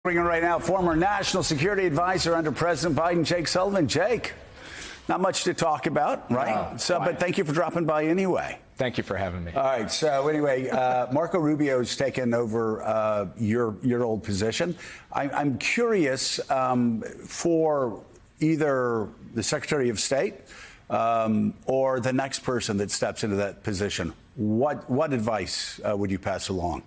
Bringing right now former National Security Advisor under President Biden, Jake Sullivan. Jake, not much to talk about, right? But thank you for dropping by anyway. Thank you for having me. All right. So anyway, Marco Rubio's taken over your old position. I'm curious for either the Secretary of State or the next person that steps into that position. What advice would you pass along?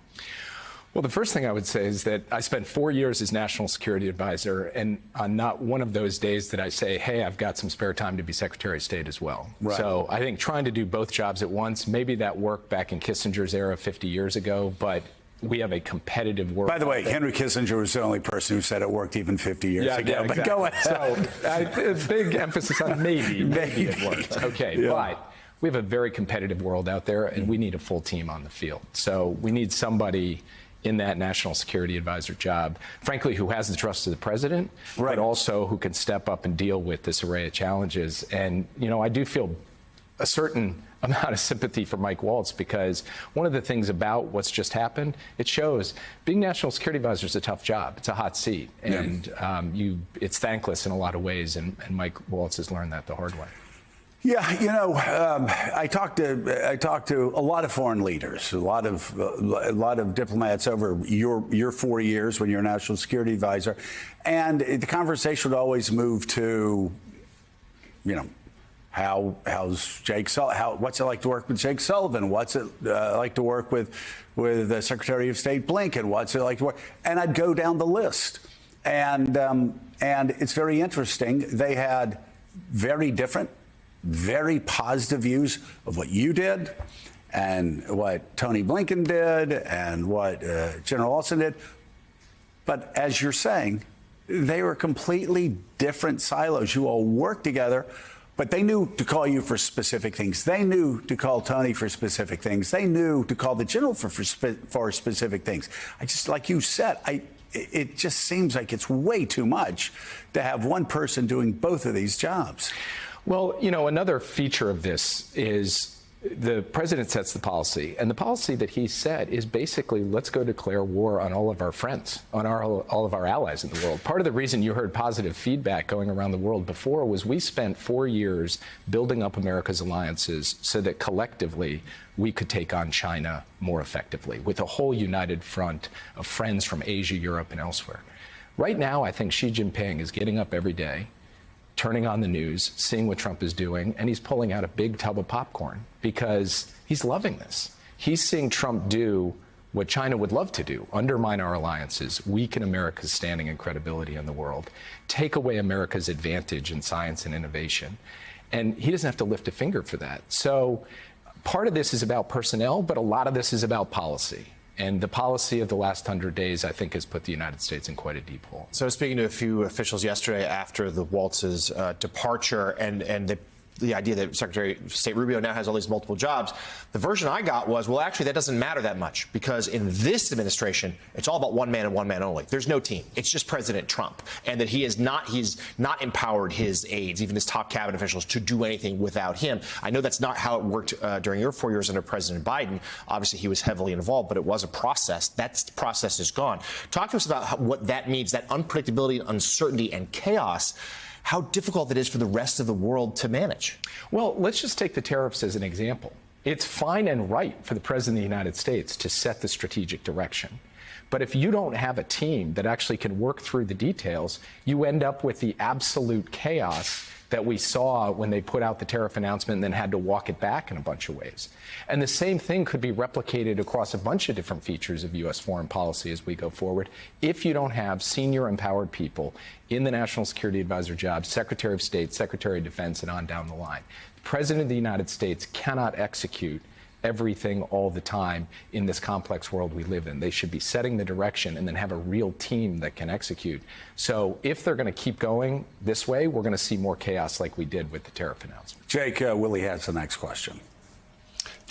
Well, the first thing I would say is that I spent 4 years as National Security Advisor, and on not one of those days did I say, hey, I've got some spare time to be Secretary of State as well. Right. So I think trying to do both jobs at once, maybe that worked back in Kissinger's era 50 years ago, but we have a competitive world. By the way, Henry Kissinger was the only person who said it worked even 50 years ago. Yeah, exactly. But go ahead. So big emphasis on maybe it worked. Okay, yeah. But we have a very competitive world out there, and we need a full team on the field. So we need somebody in that National Security Advisor job, frankly, who has the trust of the president, right, but also who can step up and deal with this array of challenges. And, you know, I do feel a certain amount of sympathy for Mike Waltz, because one of the things about what's just happened, it shows being National Security Advisor is a tough job. It's a hot seat, and it's thankless in a lot of ways, and Mike Waltz has learned that the hard way. Yeah, you know, I talked to a lot of foreign leaders, a lot of diplomats over your 4 years when you're a National Security Advisor, and the conversation would always move to, you know, how's Jake Sullivan? What's it like to work with Jake Sullivan? What's it like to work with Secretary of State Blinken? What's it like to work? And I'd go down the list, and it's very interesting. They had very different, very positive views of what you did and what Tony Blinken did and what General Austin did. But as you're saying, they were completely different silos. You all worked together, but they knew to call you for specific things. They knew to call Tony for specific things. They knew to call the general for specific things. I just, like you said, it just seems like it's way too much to have one person doing both of these jobs. Well, you know, another feature of this is the president sets the policy, and the policy that he set is basically, let's go declare war on all of our friends, on all of our allies in the world. Part of the reason you heard positive feedback going around the world before was we spent 4 years building up America's alliances so that collectively we could take on China more effectively with a whole united front of friends from Asia, Europe, and elsewhere. Right now, I think Xi Jinping is getting up every day, turning on the news, seeing what Trump is doing, and he's pulling out a big tub of popcorn because he's loving this. He's seeing Trump do what China would love to do, undermine our alliances, weaken America's standing and credibility in the world, take away America's advantage in science and innovation. And he doesn't have to lift a finger for that. So part of this is about personnel, but a lot of this is about policy. And the policy of the last 100 days, I think, has put the United States in quite a deep hole. So speaking to a few officials yesterday after the Waltz's departure and the idea that Secretary of State Rubio now has all these multiple jobs, the version I got was, well, actually, that doesn't matter that much, because in this administration, it's all about one man and one man only. There's no team. It's just President Trump, and that he's not empowered his aides, even his top cabinet officials, to do anything without him. I know that's not how it worked during your 4 years under President Biden. Obviously, he was heavily involved, but it was a process. That process is gone. Talk to us about what that means, that unpredictability, uncertainty, and chaos, how difficult it is for the rest of the world to manage. Well, let's just take the tariffs as an example. It's fine and right for the President of the United States to set the strategic direction. But if you don't have a team that actually can work through the details, you end up with the absolute chaos that we saw when they put out the tariff announcement and then had to walk it back in a bunch of ways. And the same thing could be replicated across a bunch of different features of U.S. foreign policy as we go forward if you don't have senior empowered people in the National Security Advisor job, Secretary of State, Secretary of Defense, and on down the line. The President of the United States cannot execute everything all the time in this complex world we live in. They should be setting the direction and then have a real team that can execute. So if they're going to keep going this way, we're going to see more chaos like we did with the tariff announcement. Jake, Willie has the next question.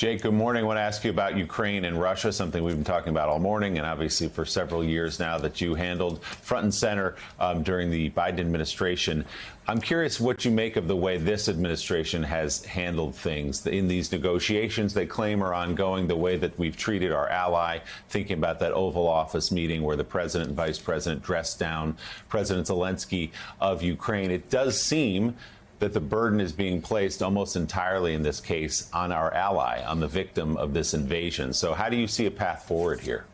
Jake, good morning. I want to ask you about Ukraine and Russia, something we've been talking about all morning and obviously for several years now that you handled front and center during the Biden administration. I'm curious what you make of the way this administration has handled things. In these negotiations they claim are ongoing, the way that we've treated our ally, thinking about that Oval Office meeting where the president and vice president dressed down President Zelensky of Ukraine. It does seem that the burden is being placed almost entirely in this case on our ally, on the victim of this invasion. So how do you see a path forward here?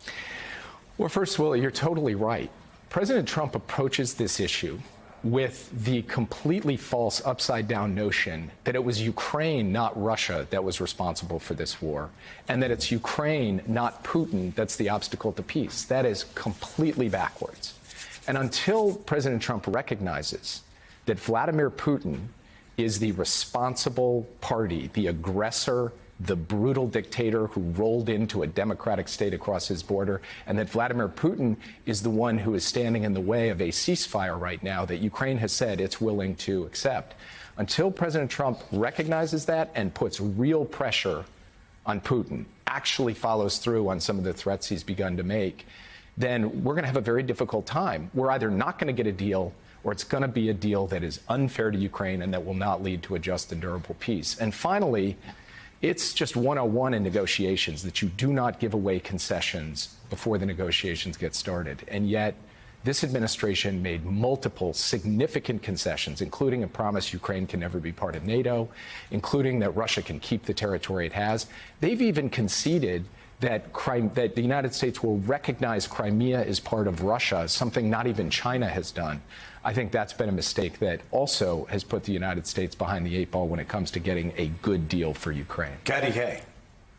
Well, first, Willie, you're totally right. President Trump approaches this issue with the completely false upside-down notion that it was Ukraine, not Russia, that was responsible for this war, and that it's Ukraine, not Putin, that's the obstacle to peace. That is completely backwards. And until President Trump recognizes that Vladimir Putin is the responsible party, the aggressor, the brutal dictator who rolled into a democratic state across his border, and that Vladimir Putin is the one who is standing in the way of a ceasefire right now that Ukraine has said it's willing to accept. Until President Trump recognizes that and puts real pressure on Putin, actually follows through on some of the threats he's begun to make, then we're going to have a very difficult time. We're either not going to get a deal or it's going to be a deal that is unfair to Ukraine and that will not lead to a just and durable peace. And finally, it's just 101 in negotiations that you do not give away concessions before the negotiations get started. And yet, this administration made multiple significant concessions, including a promise Ukraine can never be part of NATO, including that Russia can keep the territory it has. They've even conceded that the United States will recognize Crimea as part of Russia, something not even China has done. I think that's been a mistake that also has put the United States behind the eight ball when it comes to getting a good deal for Ukraine. Katty Hay.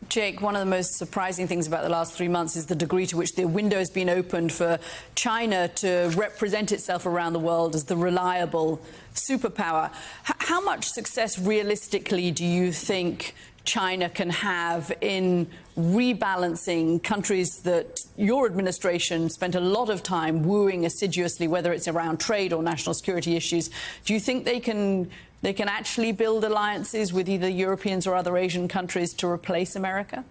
Jake, one of the most surprising things about the last 3 months is the degree to which the window has been opened for China to represent itself around the world as the reliable superpower. How much success realistically do you think China can have in rebalancing countries that your administration spent a lot of time wooing assiduously, whether it's around trade or national security issues? Do you think they can actually build alliances with either Europeans or other Asian countries to replace America?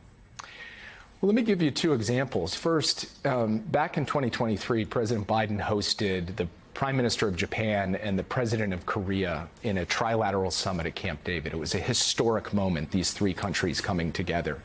Well, let me give you two examples. First, back in 2023, President Biden hosted the Prime Minister of Japan and the President of Korea in a trilateral summit at Camp David. It was a historic moment, these three countries coming together.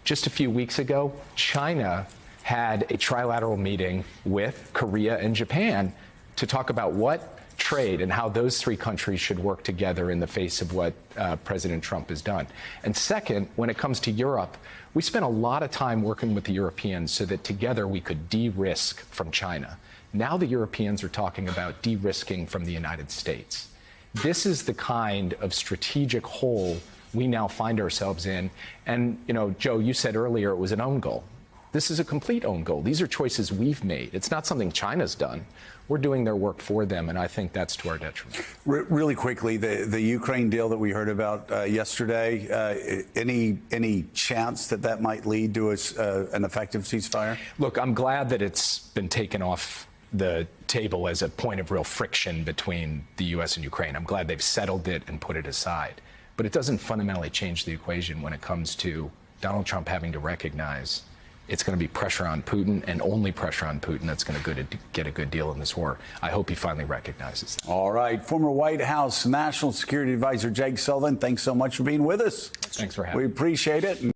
Just a few weeks ago, China had a trilateral meeting with Korea and Japan to talk about what trade and how those three countries should work together in the face of what President Trump has done. And second, when it comes to Europe, we spent a lot of time working with the Europeans so that together we could de-risk from China. Now the Europeans are talking about de-risking from the United States. This is the kind of strategic hole we now find ourselves in. And, you know, Joe, you said earlier it was an own goal. This is a complete own goal. These are choices we've made. It's not something China's done. We're doing their work for them, and I think that's to our detriment. Really quickly, the Ukraine deal that we heard about yesterday, any chance that that might lead to an effective ceasefire? Look, I'm glad that it's been taken off the table as a point of real friction between the U.S. and Ukraine. I'm glad they've settled it and put it aside. But it doesn't fundamentally change the equation when it comes to Donald Trump having to recognize it's going to be pressure on Putin and only pressure on Putin that's going to get a good deal in this war. I hope he finally recognizes that. All right. Former White House National Security Advisor Jake Sullivan, thanks so much for being with us. Thanks for having me. We appreciate it.